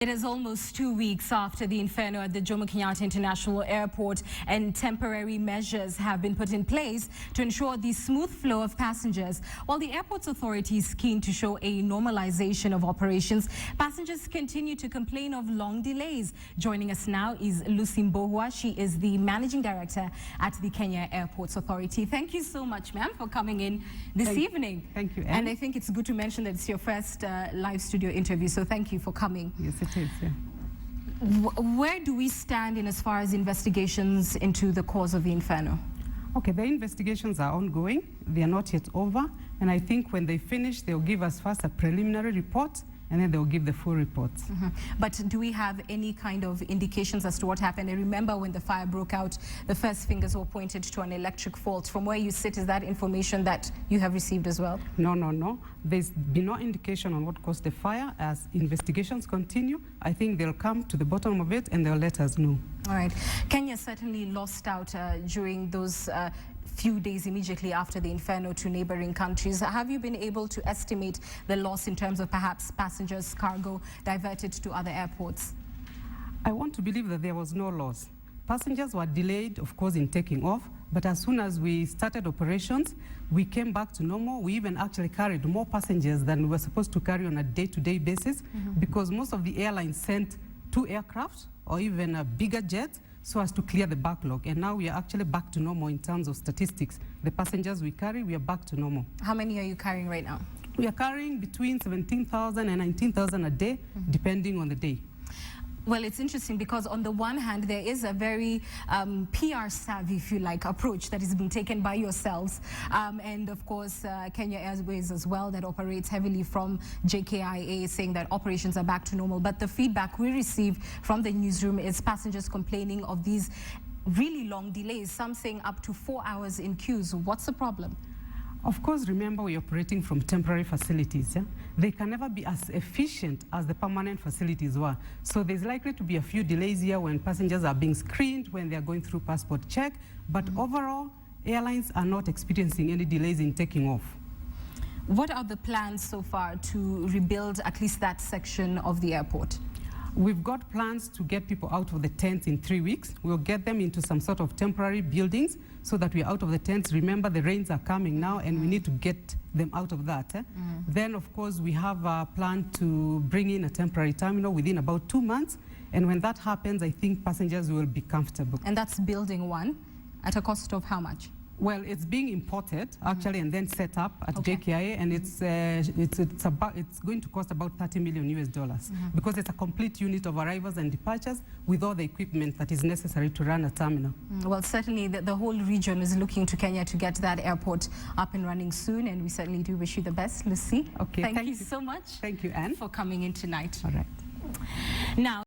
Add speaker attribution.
Speaker 1: It is almost 2 weeks after the inferno at the Jomo Kenyatta International Airport, and temporary measures have been put in place to ensure the smooth flow of passengers. While the airport's authority is keen to show a normalization of operations, passengers continue to complain of long delays. Joining us now is Lucy Ndungu. She is the Managing Director at the Kenya Airports Authority. Thank you so much, ma'am, for coming in this evening.
Speaker 2: Thank you, Anne.
Speaker 1: And I think it's good to mention that it's your first live studio interview, so thank you for coming.
Speaker 2: Yes, it is, yeah.
Speaker 1: Where do we stand in as far as investigations into the cause of the inferno?
Speaker 2: Okay, the investigations are ongoing. They are not yet over. And I think when they finish, they'll give us first a preliminary report, and then they'll give the full report.
Speaker 1: But do we have any kind of indications as to what happened? I remember when the fire broke out, the first fingers were pointed to an electric fault. From where you sit, is that information that you have received as well?
Speaker 2: No. There's been no indication on what caused the fire. As investigations continue, I think they'll come to the bottom of it and they'll let us know.
Speaker 1: All right. Kenya certainly lost out during those few days immediately after the inferno to neighboring countries. Have you been able to estimate the loss in terms of perhaps passengers, cargo diverted to other airports?
Speaker 2: I want to believe that there was no loss. Passengers were delayed, of course, in taking off, but as soon as we started operations, we came back to normal. We even actually carried more passengers than we were supposed to carry on a day-to-day basis, because most of the airlines sent 2 aircraft or even a bigger jet so as to clear the backlog. And now we are actually back to normal in terms of statistics. The passengers we carry, we are back to normal.
Speaker 1: How many are you carrying right now?
Speaker 2: We are carrying between 17,000 and 19,000 a day, depending on the day.
Speaker 1: Well, it's interesting because on the one hand, there is a very PR savvy, if you like, approach that is being taken by yourselves. And of course, Kenya Airways as well, that operates heavily from JKIA, saying that operations are back to normal. But the feedback we receive from the newsroom is passengers complaining of these really long delays, some saying up to 4 hours in queues. What's the problem?
Speaker 2: Of course, remember, we're operating from temporary facilities. Yeah? They can never be as efficient as the permanent facilities were. So there's likely to be a few delays here when passengers are being screened, when they're going through passport check. But overall, airlines are not experiencing any delays in taking off.
Speaker 1: What are the plans so far to rebuild at least that section of the airport?
Speaker 2: We've got plans to get people out of the tents in 3 weeks. We'll get them into some sort of temporary buildings so that we're out of the tents. Remember, the rains are coming now, and we need to get them out of that. Then, of course, we have a plan to bring in a temporary terminal within about 2 months. And when that happens, I think passengers will be comfortable.
Speaker 1: And that's building 1 at a cost of how much?
Speaker 2: Well, it's being imported actually and then set up at JKIA, and it's going to cost about $30 million US, because it's a complete unit of arrivals and departures with all the equipment that is necessary to run a terminal.
Speaker 1: Well, certainly the whole region is looking to Kenya to get that airport up and running soon, and we certainly do wish you the best, Lucy.
Speaker 2: Okay,
Speaker 1: thank you so much.
Speaker 2: Thank you, Anne,
Speaker 1: for coming in tonight.
Speaker 2: All right.
Speaker 1: Now.